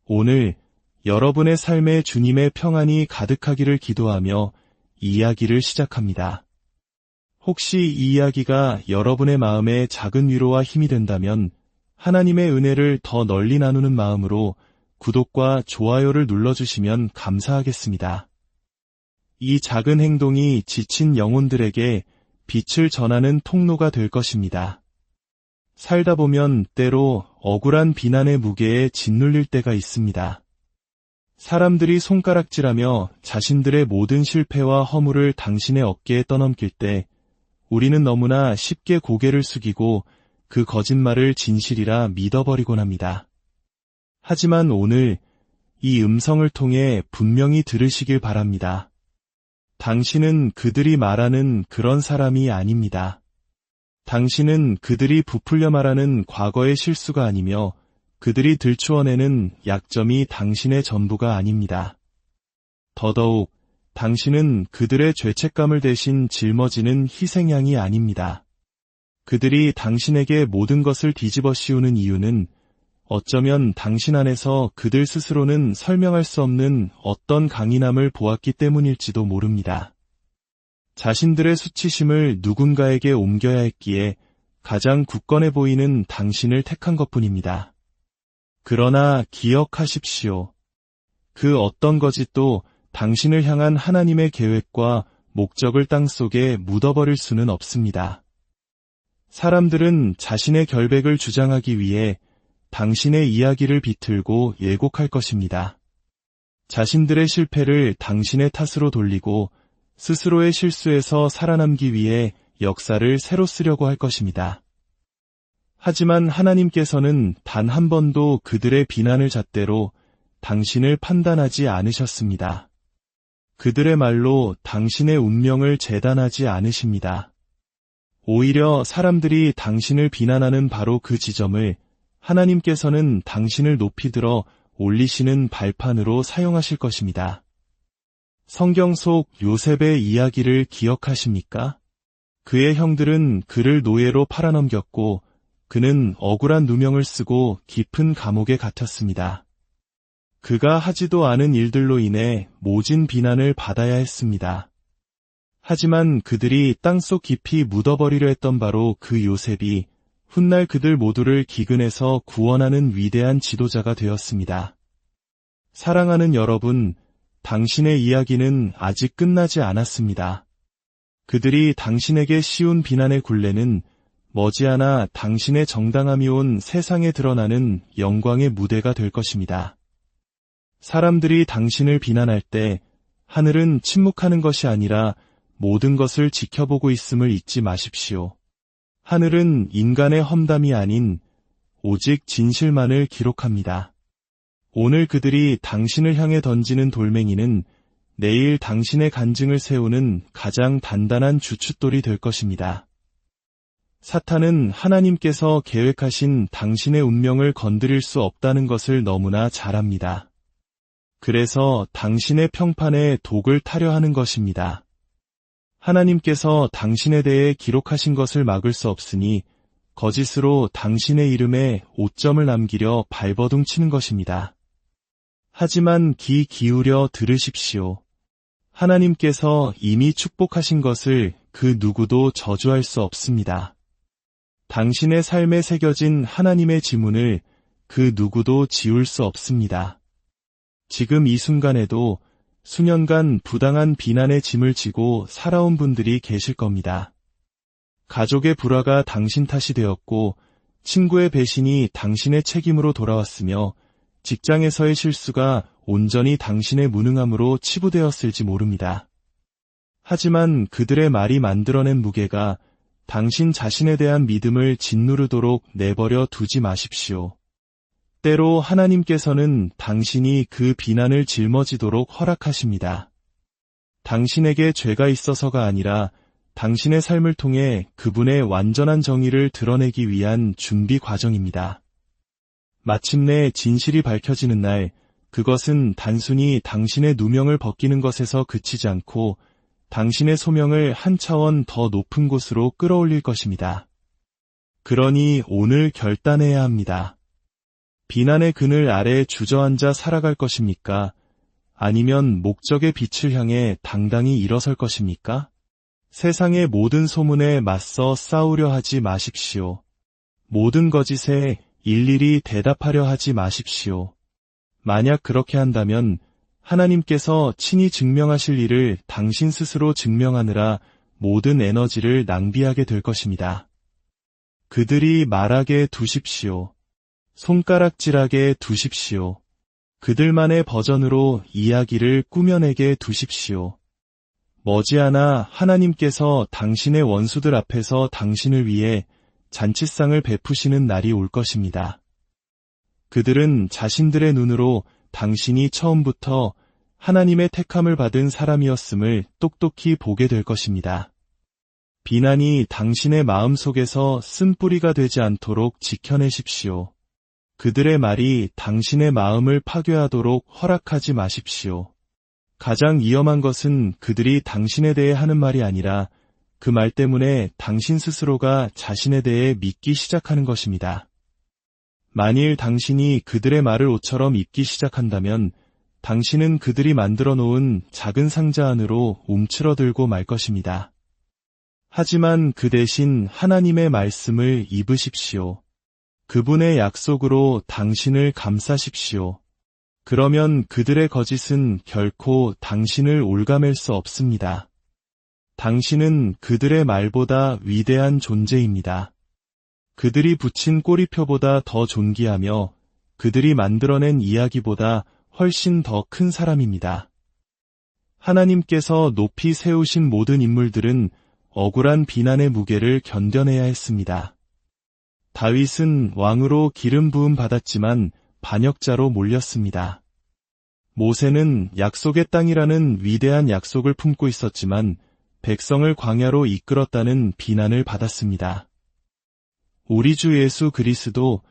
오늘 여러분의 삶에 주님의 평안이 가득하기를 기도하며 이 이야기를 시작합니다. 혹시 이 이야기가 여러분의 마음에 작은 위로와 힘이 된다면 하나님의 은혜를 더 널리 나누는 마음으로 구독과 좋아요를 눌러주시면 감사하겠습니다. 이 작은 행동이 지친 영혼들에게 빛을 전하는 통로가 될 것입니다. 살다 보면 때로 억울한 비난의 무게에 짓눌릴 때가 있습니다. 사람들이 손가락질하며 자신들의 모든 실패와 허물을 당신의 어깨에 떠넘길 때 우리는 너무나 쉽게 고개를 숙이고 그 거짓말을 진실이라 믿어버리곤 합니다. 하지만 오늘 이 음성을 통해 분명히 들으시길 바랍니다. 당신은 그들이 말하는 그런 사람이 아닙니다. 당신은 그들이 부풀려 말하는 과거의 실수가 아니며 그들이 들추어내는 약점이 당신의 전부가 아닙니다. 더더욱 당신은 그들의 죄책감을 대신 짊어지는 희생양이 아닙니다. 그들이 당신에게 모든 것을 뒤집어 씌우는 이유는 어쩌면 당신 안에서 그들 스스로는 설명할 수 없는 어떤 강인함을 보았기 때문일지도 모릅니다. 자신들의 수치심을 누군가에게 옮겨야 했기에 가장 굳건해 보이는 당신을 택한 것뿐입니다. 그러나 기억하십시오. 그 어떤 거짓도 당신을 향한 하나님의 계획과 목적을 땅속에 묻어버릴 수는 없습니다. 사람들은 자신의 결백을 주장하기 위해 당신의 이야기를 비틀고 예곡할 것입니다. 자신들의 실패를 당신의 탓으로 돌리고 스스로의 실수에서 살아남기 위해 역사를 새로 쓰려고 할 것입니다. 하지만 하나님께서는 단 한 번도 그들의 비난을 잣대로 당신을 판단하지 않으셨습니다. 그들의 말로 당신의 운명을 재단하지 않으십니다. 오히려 사람들이 당신을 비난하는 바로 그 지점을 하나님께서는 당신을 높이 들어 올리시는 발판으로 사용하실 것입니다. 성경 속 요셉의 이야기를 기억하십니까? 그의 형들은 그를 노예로 팔아넘겼고 그는 억울한 누명을 쓰고 깊은 감옥에 갇혔습니다. 그가 하지도 않은 일들로 인해 모진 비난을 받아야 했습니다. 하지만 그들이 땅속 깊이 묻어버리려 했던 바로 그 요셉이 훗날 그들 모두를 기근에서 구원하는 위대한 지도자가 되었습니다. 사랑하는 여러분, 당신의 이야기는 아직 끝나지 않았습니다. 그들이 당신에게 씌운 비난의 굴레는 머지않아 당신의 정당함이 온 세상에 드러나는 영광의 무대가 될 것입니다. 사람들이 당신을 비난할 때 하늘은 침묵하는 것이 아니라 모든 것을 지켜보고 있음을 잊지 마십시오. 하늘은 인간의 험담이 아닌 오직 진실만을 기록합니다. 오늘 그들이 당신을 향해 던지는 돌멩이는 내일 당신의 간증을 세우는 가장 단단한 주춧돌이 될 것입니다. 사탄은 하나님께서 계획하신 당신의 운명을 건드릴 수 없다는 것을 너무나 잘 압니다. 그래서 당신의 평판에 독을 타려 하는 것입니다. 하나님께서 당신에 대해 기록하신 것을 막을 수 없으니 거짓으로 당신의 이름에 오점을 남기려 발버둥 치는 것입니다. 하지만 귀 기울여 들으십시오. 하나님께서 이미 축복하신 것을 그 누구도 저주할 수 없습니다. 당신의 삶에 새겨진 하나님의 지문을 그 누구도 지울 수 없습니다. 지금 이 순간에도 수년간 부당한 비난의 짐을 지고 살아온 분들이 계실 겁니다. 가족의 불화가 당신 탓이 되었고 친구의 배신이 당신의 책임으로 돌아왔으며 직장에서의 실수가 온전히 당신의 무능함으로 치부되었을지 모릅니다. 하지만 그들의 말이 만들어낸 무게가 당신 자신에 대한 믿음을 짓누르도록 내버려 두지 마십시오. 때로 하나님께서는 당신이 그 비난을 짊어지도록 허락하십니다. 당신에게 죄가 있어서가 아니라 당신의 삶을 통해 그분의 완전한 정의를 드러내기 위한 준비 과정입니다. 마침내 진실이 밝혀지는 날, 그것은 단순히 당신의 누명을 벗기는 것에서 그치지 않고 당신의 소명을 한 차원 더 높은 곳으로 끌어올릴 것입니다. 그러니 오늘 결단해야 합니다. 비난의 그늘 아래 주저앉아 살아갈 것입니까? 아니면 목적의 빛을 향해 당당히 일어설 것입니까? 세상의 모든 소문에 맞서 싸우려 하지 마십시오. 모든 거짓에 일일이 대답하려 하지 마십시오. 만약 그렇게 한다면 하나님께서 친히 증명하실 일을 당신 스스로 증명하느라 모든 에너지를 낭비하게 될 것입니다. 그들이 말하게 두십시오. 손가락질하게 두십시오. 그들만의 버전으로 이야기를 꾸며내게 두십시오. 머지않아 하나님께서 당신의 원수들 앞에서 당신을 위해 잔치상을 베푸시는 날이 올 것입니다. 그들은 자신들의 눈으로 당신이 처음부터 하나님의 택함을 받은 사람이었음을 똑똑히 보게 될 것입니다. 비난이 당신의 마음속에서 쓴뿌리가 되지 않도록 지켜내십시오. 그들의 말이 당신의 마음을 파괴하도록 허락하지 마십시오. 가장 위험한 것은 그들이 당신에 대해 하는 말이 아니라 그 말 때문에 당신 스스로가 자신에 대해 믿기 시작하는 것입니다. 만일 당신이 그들의 말을 옷처럼 입기 시작한다면 당신은 그들이 만들어 놓은 작은 상자 안으로 움츠러들고 말 것입니다. 하지만 그 대신 하나님의 말씀을 입으십시오. 그분의 약속으로 당신을 감싸십시오. 그러면 그들의 거짓은 결코 당신을 올가맬 수 없습니다. 당신은 그들의 말보다 위대한 존재입니다. 그들이 붙인 꼬리표보다 더 존귀하며 그들이 만들어낸 이야기보다 훨씬 더 큰 사람입니다. 하나님께서 높이 세우신 모든 인물들은 억울한 비난의 무게를 견뎌내야 했습니다. 다윗은 왕으로 기름 부음 받았지만 반역자로 몰렸습니다. 모세는 약속의 땅이라는 위대한 약속을 품고 있었지만 백성을 광야로 이끌었다는 비난을 받았습니다. 우리 주 예수 그리스도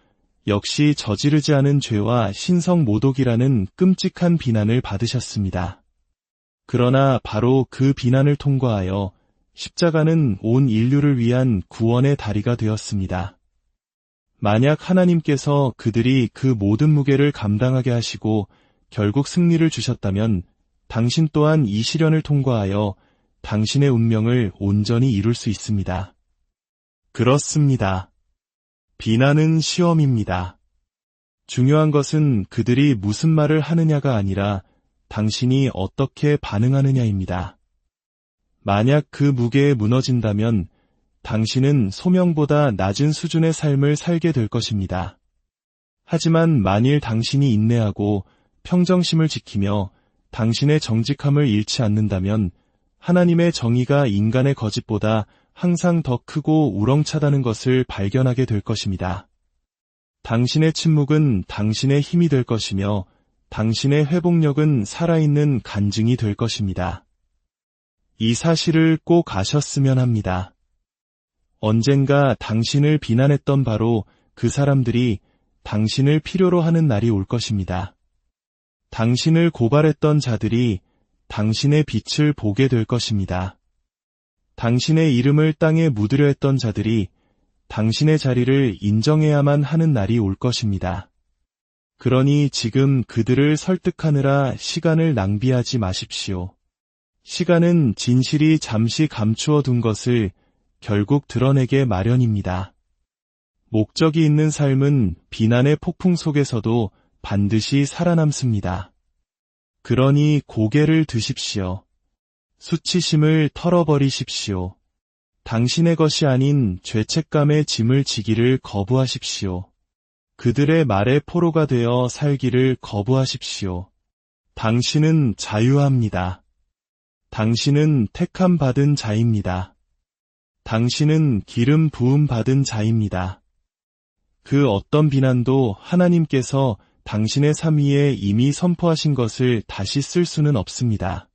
역시 저지르지 않은 죄와 신성 모독이라는 끔찍한 비난을 받으셨습니다. 그러나 바로 그 비난을 통과하여 십자가는 온 인류를 위한 구원의 다리가 되었습니다. 만약 하나님께서 그들이 그 모든 무게를 감당하게 하시고 결국 승리를 주셨다면 당신 또한 이 시련을 통과하여 당신의 운명을 온전히 이룰 수 있습니다. 그렇습니다. 비난은 시험입니다. 중요한 것은 그들이 무슨 말을 하느냐가 아니라 당신이 어떻게 반응하느냐입니다. 만약 그 무게에 무너진다면 당신은 소명보다 낮은 수준의 삶을 살게 될 것입니다. 하지만 만일 당신이 인내하고 평정심을 지키며 당신의 정직함을 잃지 않는다면 하나님의 정의가 인간의 거짓보다 항상 더 크고 우렁차다는 것을 발견하게 될 것입니다. 당신의 침묵은 당신의 힘이 될 것이며 당신의 회복력은 살아있는 간증이 될 것입니다. 이 사실을 꼭 아셨으면 합니다. 언젠가 당신을 비난했던 바로 그 사람들이 당신을 필요로 하는 날이 올 것입니다. 당신을 고발했던 자들이 당신의 빛을 보게 될 것입니다. 당신의 이름을 땅에 묻으려 했던 자들이 당신의 자리를 인정해야만 하는 날이 올 것입니다. 그러니 지금 그들을 설득하느라 시간을 낭비하지 마십시오. 시간은 진실이 잠시 감추어 둔 것을 결국 드러내게 마련입니다. 목적이 있는 삶은 비난의 폭풍 속에서도 반드시 살아남습니다. 그러니 고개를 드십시오. 수치심을 털어버리십시오. 당신의 것이 아닌 죄책감의 짐을 지기를 거부하십시오. 그들의 말에 포로가 되어 살기를 거부하십시오. 당신은 자유합니다. 당신은 택함 받은 자입니다. 당신은 기름 부음 받은 자입니다. 그 어떤 비난도 하나님께서 당신의 삶 위에 이미 선포하신 것을 다시 쓸 수는 없습니다.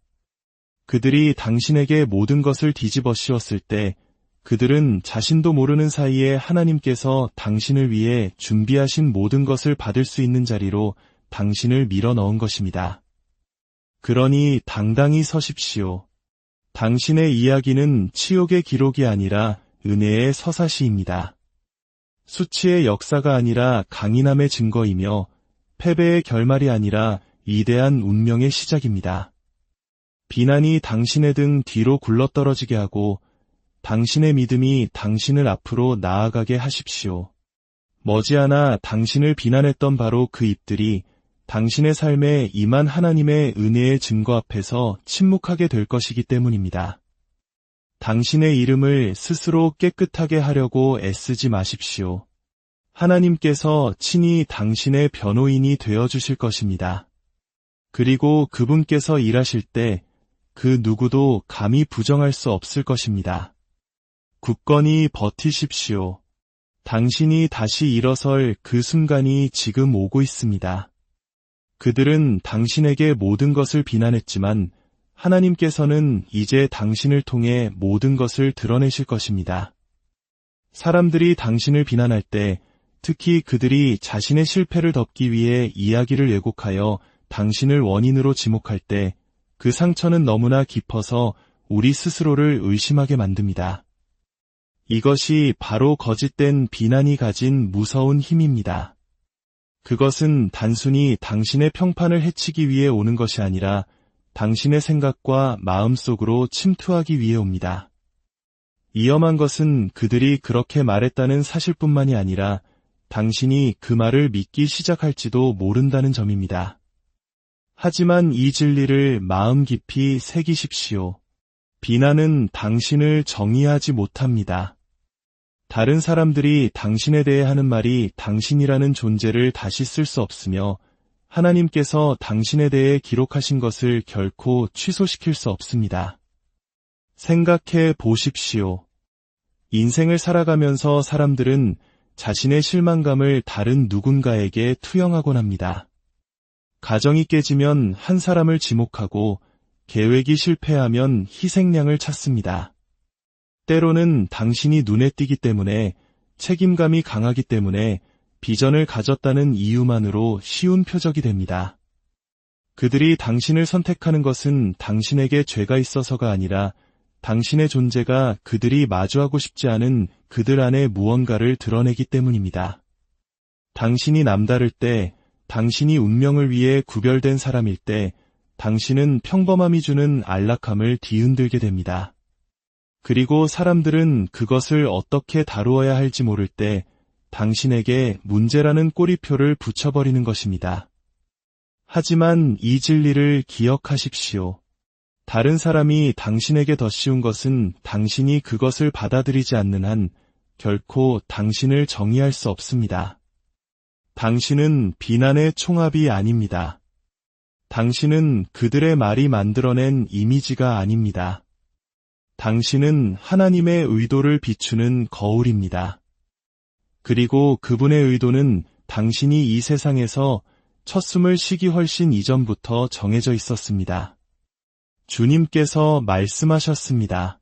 그들이 당신에게 모든 것을 뒤집어 씌웠을 때 그들은 자신도 모르는 사이에 하나님께서 당신을 위해 준비하신 모든 것을 받을 수 있는 자리로 당신을 밀어 넣은 것입니다. 그러니 당당히 서십시오. 당신의 이야기는 치욕의 기록이 아니라 은혜의 서사시입니다. 수치의 역사가 아니라 강인함의 증거이며 패배의 결말이 아니라 위대한 운명의 시작입니다. 비난이 당신의 등 뒤로 굴러떨어지게 하고 당신의 믿음이 당신을 앞으로 나아가게 하십시오. 머지않아 당신을 비난했던 바로 그 입들이 당신의 삶에 임한 하나님의 은혜의 증거 앞에서 침묵하게 될 것이기 때문입니다. 당신의 이름을 스스로 깨끗하게 하려고 애쓰지 마십시오. 하나님께서 친히 당신의 변호인이 되어주실 것입니다. 그리고 그분께서 일하실 때 그 누구도 감히 부정할 수 없을 것입니다. 굳건히 버티십시오. 당신이 다시 일어설 그 순간이 지금 오고 있습니다. 그들은 당신에게 모든 것을 비난했지만 하나님께서는 이제 당신을 통해 모든 것을 드러내실 것입니다. 사람들이 당신을 비난할 때 특히 그들이 자신의 실패를 덮기 위해 이야기를 왜곡하여 당신을 원인으로 지목할 때 그 상처는 너무나 깊어서 우리 스스로를 의심하게 만듭니다. 이것이 바로 거짓된 비난이 가진 무서운 힘입니다. 그것은 단순히 당신의 평판을 해치기 위해 오는 것이 아니라 당신의 생각과 마음 속으로 침투하기 위해 옵니다. 위험한 것은 그들이 그렇게 말했다는 사실뿐만이 아니라 당신이 그 말을 믿기 시작할지도 모른다는 점입니다. 하지만 이 진리를 마음 깊이 새기십시오. 비난은 당신을 정의하지 못합니다. 다른 사람들이 당신에 대해 하는 말이 당신이라는 존재를 다시 쓸 수 없으며 하나님께서 당신에 대해 기록하신 것을 결코 취소시킬 수 없습니다. 생각해 보십시오. 인생을 살아가면서 사람들은 자신의 실망감을 다른 누군가에게 투영하곤 합니다. 가정이 깨지면 한 사람을 지목하고 계획이 실패하면 희생양을 찾습니다. 때로는 당신이 눈에 띄기 때문에 책임감이 강하기 때문에 비전을 가졌다는 이유만으로 쉬운 표적이 됩니다. 그들이 당신을 선택하는 것은 당신에게 죄가 있어서가 아니라 당신의 존재가 그들이 마주하고 싶지 않은 그들 안에 무언가를 드러내기 때문입니다. 당신이 남다를 때, 당신이 운명을 위해 구별된 사람일 때, 당신은 평범함이 주는 안락함을 뒤흔들게 됩니다. 그리고 사람들은 그것을 어떻게 다루어야 할지 모를 때 당신에게 문제라는 꼬리표를 붙여버리는 것입니다. 하지만 이 진리를 기억하십시오. 다른 사람이 당신에게 더 쉬운 것은 당신이 그것을 받아들이지 않는 한 결코 당신을 정의할 수 없습니다. 당신은 비난의 총합이 아닙니다. 당신은 그들의 말이 만들어낸 이미지가 아닙니다. 당신은 하나님의 의도를 비추는 거울입니다. 그리고 그분의 의도는 당신이 이 세상에서 첫 숨을 쉬기 훨씬 이전부터 정해져 있었습니다. 주님께서 말씀하셨습니다.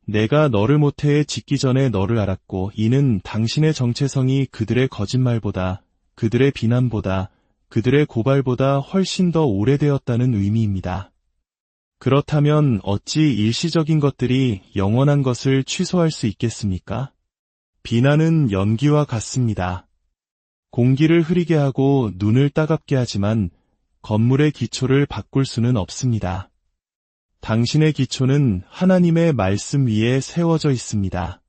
내가 너를 모태에 짓기 전에 너를 알았고 이는 당신의 정체성이 그들의 거짓말보다, 그들의 비난보다, 그들의 고발보다 훨씬 더 오래되었다는 의미입니다. 그렇다면 어찌 일시적인 것들이 영원한 것을 취소할 수 있겠습니까? 비난은 연기와 같습니다. 공기를 흐리게 하고 눈을 따갑게 하지만 건물의 기초를 바꿀 수는 없습니다. 당신의 기초는 하나님의 말씀 위에 세워져 있습니다.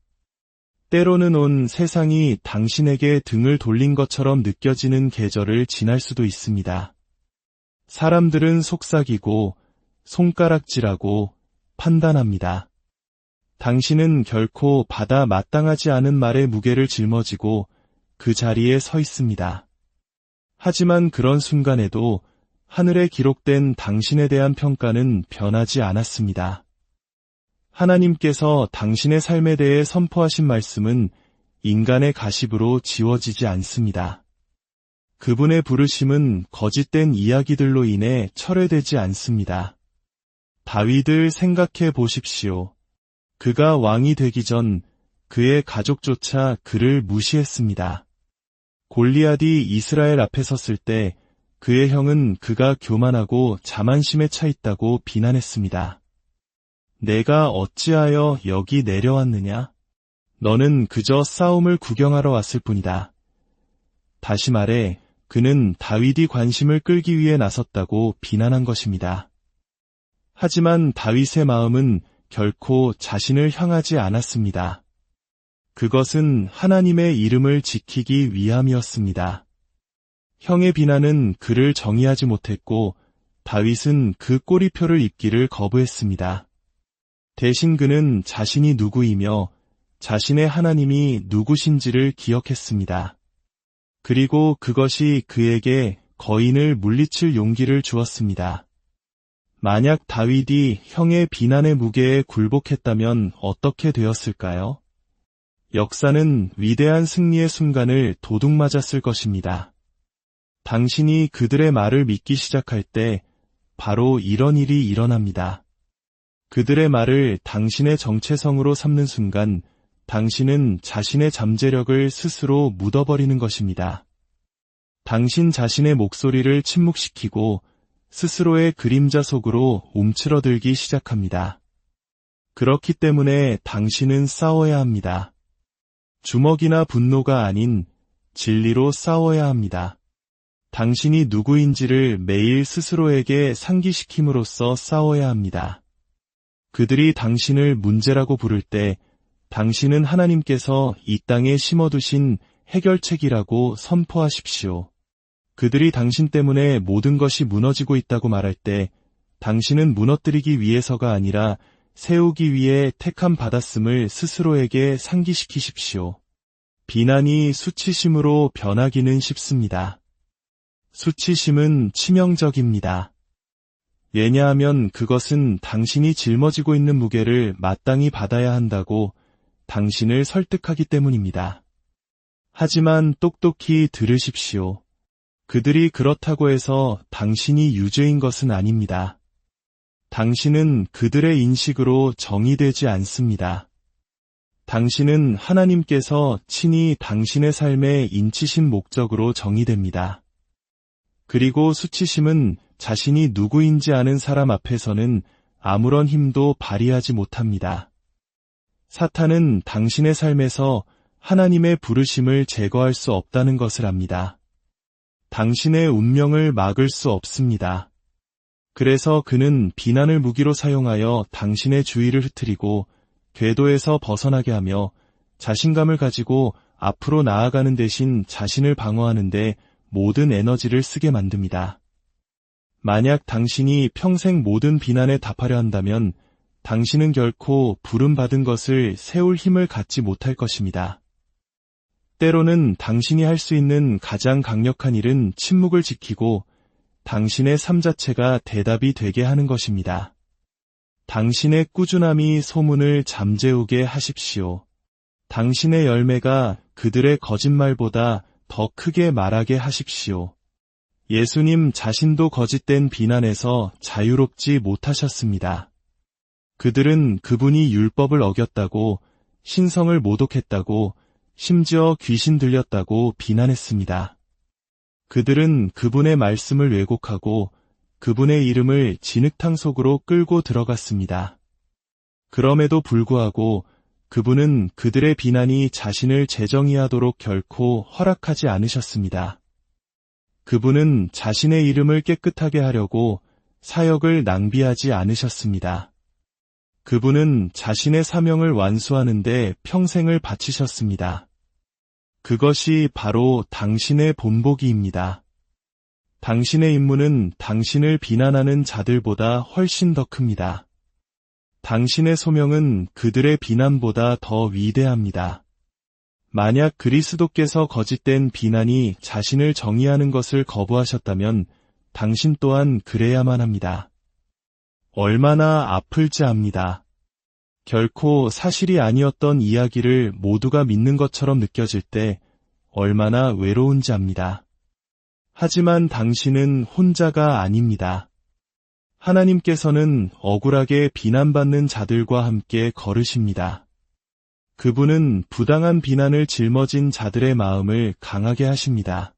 때로는 온 세상이 당신에게 등을 돌린 것처럼 느껴지는 계절을 지날 수도 있습니다. 사람들은 속삭이고 손가락질하고 판단합니다. 당신은 결코 받아 마땅하지 않은 말의 무게를 짊어지고 그 자리에 서 있습니다. 하지만 그런 순간에도 하늘에 기록된 당신에 대한 평가는 변하지 않았습니다. 하나님께서 당신의 삶에 대해 선포하신 말씀은 인간의 가십으로 지워지지 않습니다. 그분의 부르심은 거짓된 이야기들로 인해 철회되지 않습니다. 다윗을 생각해 보십시오. 그가 왕이 되기 전 그의 가족조차 그를 무시했습니다. 골리앗이 이스라엘 앞에 섰을 때 그의 형은 그가 교만하고 자만심에 차 있다고 비난했습니다. 내가 어찌하여 여기 내려왔느냐? 너는 그저 싸움을 구경하러 왔을 뿐이다. 다시 말해, 그는 다윗이 관심을 끌기 위해 나섰다고 비난한 것입니다. 하지만 다윗의 마음은 결코 자신을 향하지 않았습니다. 그것은 하나님의 이름을 지키기 위함이었습니다. 형의 비난은 그를 정의하지 못했고 다윗은 그 꼬리표를 입기를 거부했습니다. 대신 그는 자신이 누구이며 자신의 하나님이 누구신지를 기억했습니다. 그리고 그것이 그에게 거인을 물리칠 용기를 주었습니다. 만약 다윗이 형의 비난의 무게에 굴복했다면 어떻게 되었을까요? 역사는 위대한 승리의 순간을 도둑맞았을 것입니다. 당신이 그들의 말을 믿기 시작할 때 바로 이런 일이 일어납니다. 그들의 말을 당신의 정체성으로 삼는 순간 당신은 자신의 잠재력을 스스로 묻어버리는 것입니다. 당신 자신의 목소리를 침묵시키고 스스로의 그림자 속으로 움츠러들기 시작합니다. 그렇기 때문에 당신은 싸워야 합니다. 주먹이나 분노가 아닌 진리로 싸워야 합니다. 당신이 누구인지를 매일 스스로에게 상기시킴으로써 싸워야 합니다. 그들이 당신을 문제라고 부를 때 당신은 하나님께서 이 땅에 심어두신 해결책이라고 선포하십시오. 그들이 당신 때문에 모든 것이 무너지고 있다고 말할 때 당신은 무너뜨리기 위해서가 아니라 세우기 위해 택함 받았음을 스스로에게 상기시키십시오. 비난이 수치심으로 변하기는 쉽습니다. 수치심은 치명적입니다. 왜냐하면 그것은 당신이 짊어지고 있는 무게를 마땅히 받아야 한다고 당신을 설득하기 때문입니다. 하지만 똑똑히 들으십시오. 그들이 그렇다고 해서 당신이 유죄인 것은 아닙니다. 당신은 그들의 인식으로 정의되지 않습니다. 당신은 하나님께서 친히 당신의 삶에 인치신 목적으로 정의됩니다. 그리고 수치심은 자신이 누구인지 아는 사람 앞에서는 아무런 힘도 발휘하지 못합니다. 사탄은 당신의 삶에서 하나님의 부르심을 제거할 수 없다는 것을 압니다. 당신의 운명을 막을 수 없습니다. 그래서 그는 비난을 무기로 사용하여 당신의 주의를 흐트리고 궤도에서 벗어나게 하며 자신감을 가지고 앞으로 나아가는 대신 자신을 방어하는데 모든 에너지를 쓰게 만듭니다. 만약 당신이 평생 모든 비난에 답하려 한다면 당신은 결코 부름받은 것을 세울 힘을 갖지 못할 것입니다. 때로는 당신이 할 수 있는 가장 강력한 일은 침묵을 지키고 당신의 삶 자체가 대답이 되게 하는 것입니다. 당신의 꾸준함이 소문을 잠재우게 하십시오. 당신의 열매가 그들의 거짓말보다 더 크게 말하게 하십시오. 예수님 자신도 거짓된 비난에서 자유롭지 못하셨습니다. 그들은 그분이 율법을 어겼다고, 신성을 모독했다고, 심지어 귀신 들렸다고 비난했습니다. 그들은 그분의 말씀을 왜곡하고 그분의 이름을 진흙탕 속으로 끌고 들어갔습니다. 그럼에도 불구하고 그분은 그들의 비난이 자신을 재정의하도록 결코 허락하지 않으셨습니다. 그분은 자신의 이름을 깨끗하게 하려고 사역을 낭비하지 않으셨습니다. 그분은 자신의 사명을 완수하는 데 평생을 바치셨습니다. 그것이 바로 당신의 본보기입니다. 당신의 임무는 당신을 비난하는 자들보다 훨씬 더 큽니다. 당신의 소명은 그들의 비난보다 더 위대합니다. 만약 그리스도께서 거짓된 비난이 자신을 정의하는 것을 거부하셨다면 당신 또한 그래야만 합니다. 얼마나 아플지 압니다. 결코 사실이 아니었던 이야기를 모두가 믿는 것처럼 느껴질 때 얼마나 외로운지 압니다. 하지만 당신은 혼자가 아닙니다. 하나님께서는 억울하게 비난받는 자들과 함께 걸으십니다. 그분은 부당한 비난을 짊어진 자들의 마음을 강하게 하십니다.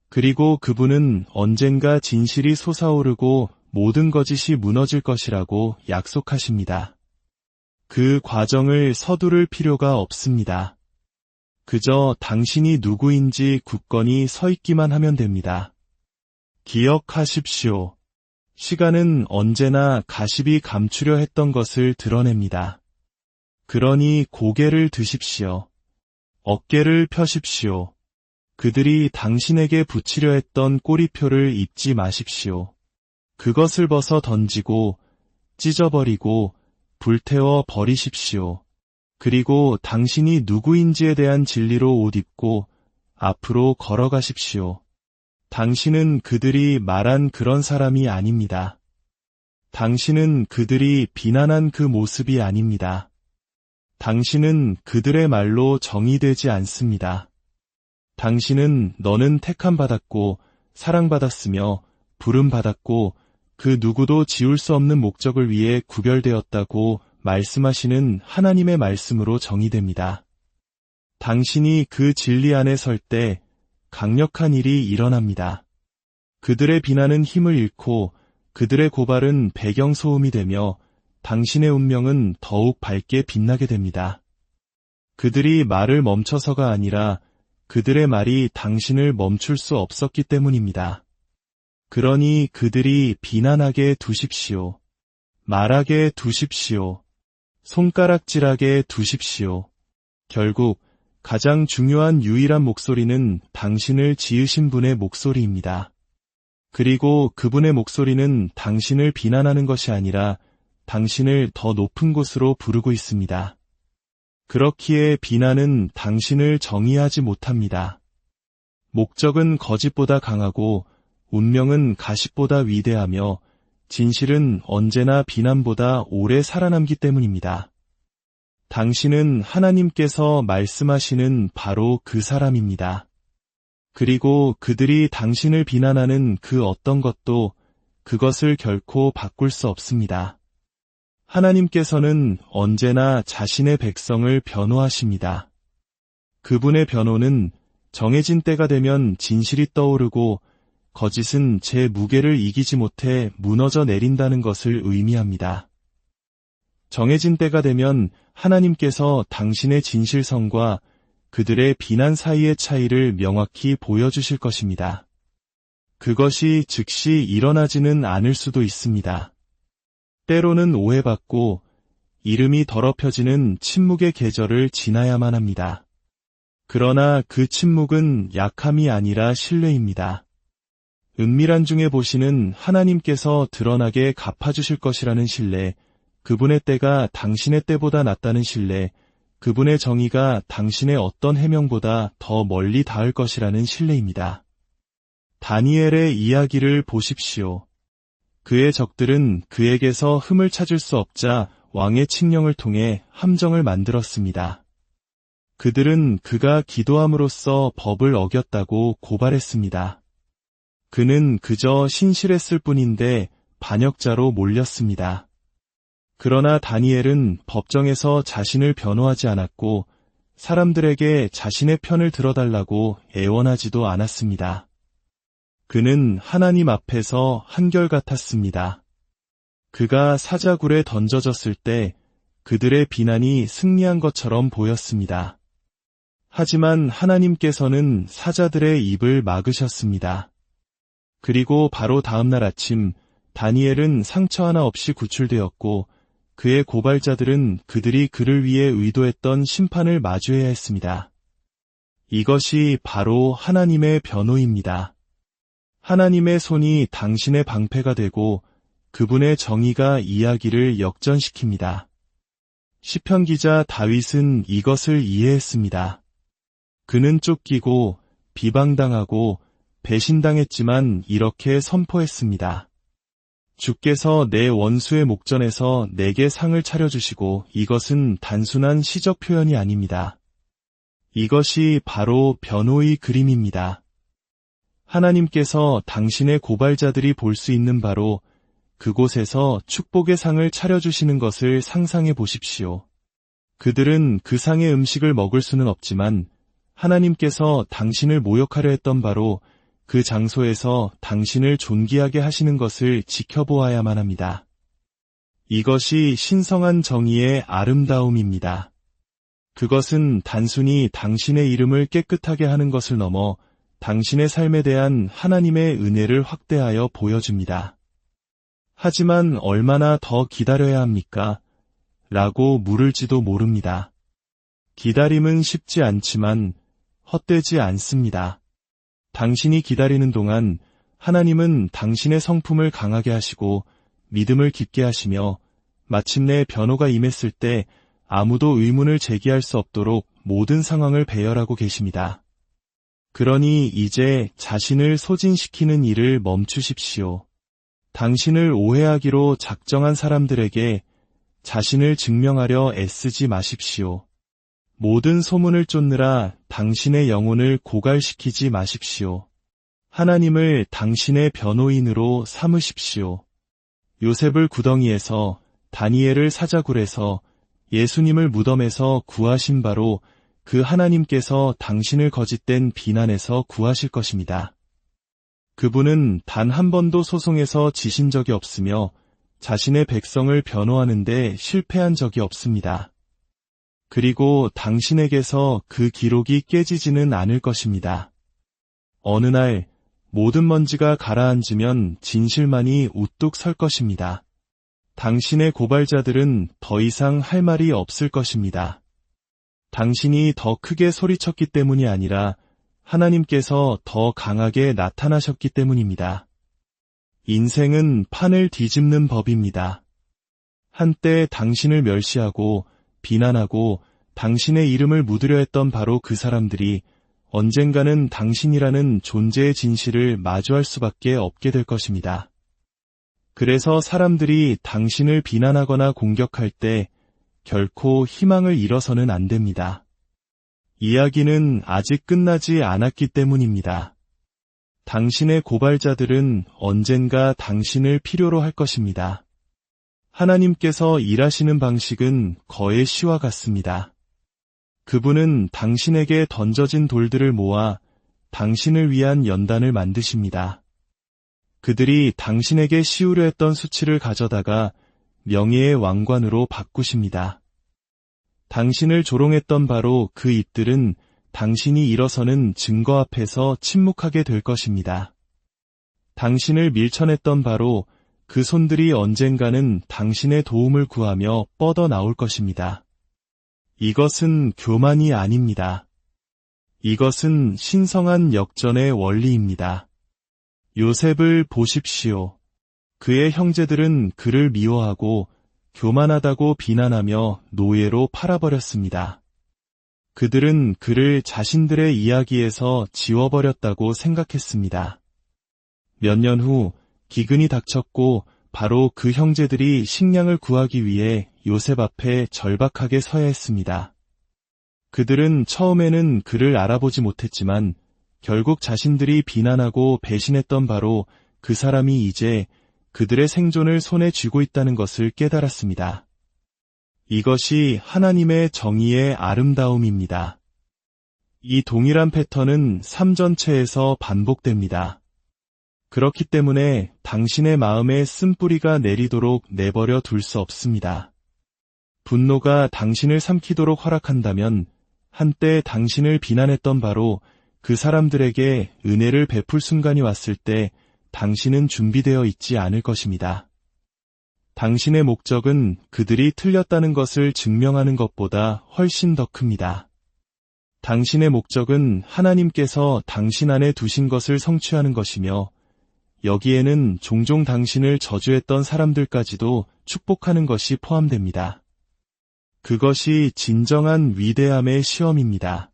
그리고 그분은 언젠가 진실이 솟아오르고 모든 거짓이 무너질 것이라고 약속하십니다. 그 과정을 서두를 필요가 없습니다. 그저 당신이 누구인지 굳건히 서 있기만 하면 됩니다. 기억하십시오. 시간은 언제나 가십이 감추려 했던 것을 드러냅니다. 그러니 고개를 드십시오. 어깨를 펴십시오. 그들이 당신에게 붙이려 했던 꼬리표를 잊지 마십시오. 그것을 벗어 던지고 찢어버리고 불태워 버리십시오. 그리고 당신이 누구인지에 대한 진리로 옷 입고 앞으로 걸어가십시오. 당신은 그들이 말한 그런 사람이 아닙니다. 당신은 그들이 비난한 그 모습이 아닙니다. 당신은 그들의 말로 정의되지 않습니다. 당신은 너는 택함받았고 사랑받았으며 부름받았고 그 누구도 지울 수 없는 목적을 위해 구별되었다고 말씀하시는 하나님의 말씀으로 정의됩니다. 당신이 그 진리 안에 설 때 강력한 일이 일어납니다. 그들의 비난은 힘을 잃고 그들의 고발은 배경소음이 되며 당신의 운명은 더욱 밝게 빛나게 됩니다. 그들이 말을 멈춰서가 아니라 그들의 말이 당신을 멈출 수 없었기 때문입니다. 그러니 그들이 비난하게 두십시오. 말하게 두십시오. 손가락질하게 두십시오. 결국 가장 중요한 유일한 목소리는 당신을 지으신 분의 목소리입니다. 그리고 그분의 목소리는 당신을 비난하는 것이 아니라 당신을 더 높은 곳으로 부르고 있습니다. 그렇기에 비난은 당신을 정의하지 못합니다. 목적은 거짓보다 강하고 운명은 가십보다 위대하며 진실은 언제나 비난보다 오래 살아남기 때문입니다. 당신은 하나님께서 말씀하시는 바로 그 사람입니다. 그리고 그들이 당신을 비난하는 그 어떤 것도 그것을 결코 바꿀 수 없습니다. 하나님께서는 언제나 자신의 백성을 변호하십니다. 그분의 변호는 정해진 때가 되면 진실이 떠오르고 거짓은 제 무게를 이기지 못해 무너져 내린다는 것을 의미합니다. 정해진 때가 되면 하나님께서 당신의 진실성과 그들의 비난 사이의 차이를 명확히 보여주실 것입니다. 그것이 즉시 일어나지는 않을 수도 있습니다. 때로는 오해받고 이름이 더럽혀지는 침묵의 계절을 지나야만 합니다. 그러나 그 침묵은 약함이 아니라 신뢰입니다. 은밀한 중에 보시는 하나님께서 드러나게 갚아주실 것이라는 신뢰, 그분의 때가 당신의 때보다 낫다는 신뢰, 그분의 정의가 당신의 어떤 해명보다 더 멀리 닿을 것이라는 신뢰입니다. 다니엘의 이야기를 보십시오. 그의 적들은 그에게서 흠을 찾을 수 없자 왕의 칙령을 통해 함정을 만들었습니다. 그들은 그가 기도함으로써 법을 어겼다고 고발했습니다. 그는 그저 신실했을 뿐인데 반역자로 몰렸습니다. 그러나 다니엘은 법정에서 자신을 변호하지 않았고 사람들에게 자신의 편을 들어달라고 애원하지도 않았습니다. 그는 하나님 앞에서 한결같았습니다. 그가 사자굴에 던져졌을 때 그들의 비난이 승리한 것처럼 보였습니다. 하지만 하나님께서는 사자들의 입을 막으셨습니다. 그리고 바로 다음날 아침 다니엘은 상처 하나 없이 구출되었고 그의 고발자들은 그들이 그를 위해 의도했던 심판을 마주해야 했습니다. 이것이 바로 하나님의 변호입니다. 하나님의 손이 당신의 방패가 되고 그분의 정의가 이야기를 역전시킵니다. 시편 기자 다윗은 이것을 이해했습니다. 그는 쫓기고 비방당하고 배신당했지만 이렇게 선포했습니다. 주께서 내 원수의 목전에서 내게 상을 차려주시고 이것은 단순한 시적 표현이 아닙니다. 이것이 바로 변호의 그림입니다. 하나님께서 당신의 고발자들이 볼 수 있는 바로 그곳에서 축복의 상을 차려주시는 것을 상상해 보십시오. 그들은 그 상의 음식을 먹을 수는 없지만 하나님께서 당신을 모욕하려 했던 바로 그 장소에서 당신을 존귀하게 하시는 것을 지켜보아야만 합니다. 이것이 신성한 정의의 아름다움입니다. 그것은 단순히 당신의 이름을 깨끗하게 하는 것을 넘어 당신의 삶에 대한 하나님의 은혜를 확대하여 보여줍니다. 하지만 얼마나 더 기다려야 합니까? 라고 물을지도 모릅니다. 기다림은 쉽지 않지만 헛되지 않습니다. 당신이 기다리는 동안 하나님은 당신의 성품을 강하게 하시고 믿음을 깊게 하시며 마침내 변호가 임했을 때 아무도 의문을 제기할 수 없도록 모든 상황을 배열하고 계십니다. 그러니 이제 자신을 소진시키는 일을 멈추십시오. 당신을 오해하기로 작정한 사람들에게 자신을 증명하려 애쓰지 마십시오. 모든 소문을 쫓느라 당신의 영혼을 고갈시키지 마십시오. 하나님을 당신의 변호인으로 삼으십시오. 요셉을 구덩이에서, 다니엘을 사자굴에서, 예수님을 무덤에서 구하신 바로 그 하나님께서 당신을 거짓된 비난에서 구하실 것입니다. 그분은 단 한 번도 소송에서 지신 적이 없으며 자신의 백성을 변호하는 데 실패한 적이 없습니다. 그리고 당신에게서 그 기록이 깨지지는 않을 것입니다. 어느 날 모든 먼지가 가라앉으면 진실만이 우뚝 설 것입니다. 당신의 고발자들은 더 이상 할 말이 없을 것입니다. 당신이 더 크게 소리쳤기 때문이 아니라 하나님께서 더 강하게 나타나셨기 때문입니다. 인생은 판을 뒤집는 법입니다. 한때 당신을 멸시하고 비난하고 당신의 이름을 묻으려 했던 바로 그 사람들이 언젠가는 당신이라는 존재의 진실을 마주할 수밖에 없게 될 것입니다. 그래서 사람들이 당신을 비난하거나 공격할 때 결코 희망을 잃어서는 안 됩니다. 이야기는 아직 끝나지 않았기 때문입니다. 당신의 고발자들은 언젠가 당신을 필요로 할 것입니다. 하나님께서 일하시는 방식은 거의 시와 같습니다. 그분은 당신에게 던져진 돌들을 모아 당신을 위한 연단을 만드십니다. 그들이 당신에게 씌우려 했던 수치를 가져다가 명예의 왕관으로 바꾸십니다. 당신을 조롱했던 바로 그 입들은 당신이 일어서는 증거 앞에서 침묵하게 될 것입니다. 당신을 밀쳐냈던 바로 그 손들이 언젠가는 당신의 도움을 구하며 뻗어 나올 것입니다. 이것은 교만이 아닙니다. 이것은 신성한 역전의 원리입니다. 요셉을 보십시오. 그의 형제들은 그를 미워하고 교만하다고 비난하며 노예로 팔아버렸습니다. 그들은 그를 자신들의 이야기에서 지워버렸다고 생각했습니다. 몇 년 후 기근이 닥쳤고 바로 그 형제들이 식량을 구하기 위해 요셉 앞에 절박하게 서야 했습니다. 그들은 처음에는 그를 알아보지 못했지만 결국 자신들이 비난하고 배신했던 바로 그 사람이 이제 그들의 생존을 손에 쥐고 있다는 것을 깨달았습니다. 이것이 하나님의 정의의 아름다움입니다. 이 동일한 패턴은 삶 전체에서 반복됩니다. 그렇기 때문에 당신의 마음에 쓴뿌리가 내리도록 내버려 둘 수 없습니다. 분노가 당신을 삼키도록 허락한다면 한때 당신을 비난했던 바로 그 사람들에게 은혜를 베풀 순간이 왔을 때 당신은 준비되어 있지 않을 것입니다. 당신의 목적은 그들이 틀렸다는 것을 증명하는 것보다 훨씬 더 큽니다. 당신의 목적은 하나님께서 당신 안에 두신 것을 성취하는 것이며 여기에는 종종 당신을 저주했던 사람들까지도 축복하는 것이 포함됩니다. 그것이 진정한 위대함의 시험입니다.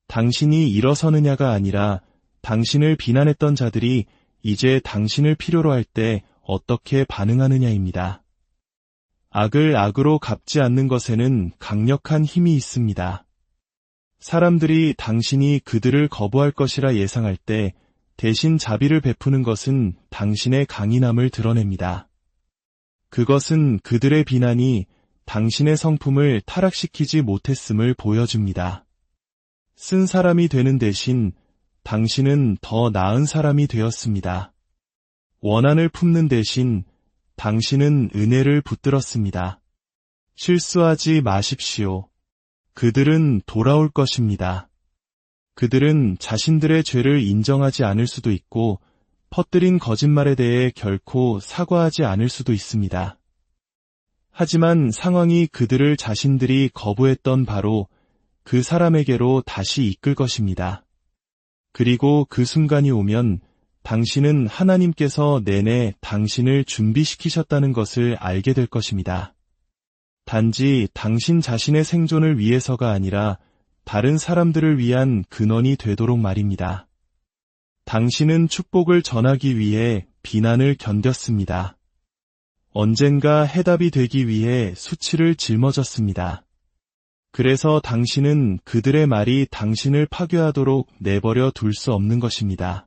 당신이 일어서느냐가 아니라 당신을 비난했던 자들이 이제 당신을 필요로 할 때 어떻게 반응하느냐입니다. 악을 악으로 갚지 않는 것에는 강력한 힘이 있습니다. 사람들이 당신이 그들을 거부할 것이라 예상할 때 대신 자비를 베푸는 것은 당신의 강인함을 드러냅니다. 그것은 그들의 비난이 당신의 성품을 타락시키지 못했음을 보여줍니다. 쓴 사람이 되는 대신 당신은 더 나은 사람이 되었습니다. 원한을 품는 대신 당신은 은혜를 붙들었습니다. 실수하지 마십시오. 그들은 돌아올 것입니다. 그들은 자신들의 죄를 인정하지 않을 수도 있고 퍼뜨린 거짓말에 대해 결코 사과하지 않을 수도 있습니다. 하지만 상황이 그들을 자신들이 거부했던 바로 그 사람에게로 다시 이끌 것입니다. 그리고 그 순간이 오면 당신은 하나님께서 내내 당신을 준비시키셨다는 것을 알게 될 것입니다. 단지 당신 자신의 생존을 위해서가 아니라 다른 사람들을 위한 근원이 되도록 말입니다. 당신은 축복을 전하기 위해 비난을 견뎠습니다. 언젠가 해답이 되기 위해 수치를 짊어졌습니다. 그래서 당신은 그들의 말이 당신을 파괴하도록 내버려 둘 수 없는 것입니다.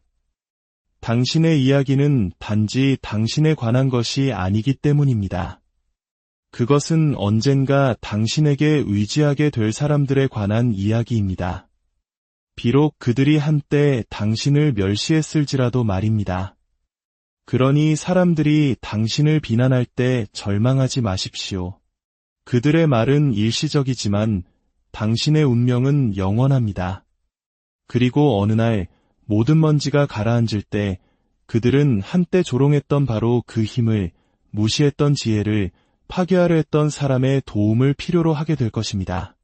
당신의 이야기는 단지 당신에 관한 것이 아니기 때문입니다. 그것은 언젠가 당신에게 의지하게 될 사람들에 관한 이야기입니다. 비록 그들이 한때 당신을 멸시했을지라도 말입니다. 그러니 사람들이 당신을 비난할 때 절망하지 마십시오. 그들의 말은 일시적이지만 당신의 운명은 영원합니다. 그리고 어느 날 모든 먼지가 가라앉을 때 그들은 한때 조롱했던 바로 그 힘을, 무시했던 지혜를, 파괴하려 했던 사람의 도움을 필요로 하게 될 것입니다.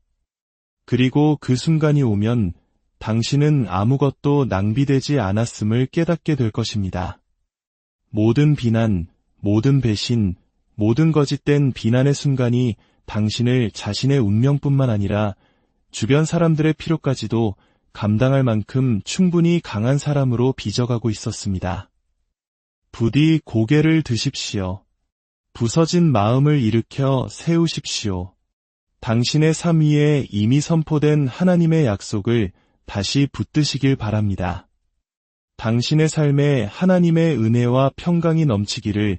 그리고 그 순간이 오면 당신은 아무것도 낭비되지 않았음을 깨닫게 될 것입니다. 모든 비난, 모든 배신, 모든 거짓된 비난의 순간이 당신을 자신의 운명뿐만 아니라 주변 사람들의 필요까지도 감당할 만큼 충분히 강한 사람으로 빚어가고 있었습니다. 부디 고개를 드십시오. 부서진 마음을 일으켜 세우십시오. 당신의 삶 위에 이미 선포된 하나님의 약속을 다시 붙드시길 바랍니다. 당신의 삶에 하나님의 은혜와 평강이 넘치기를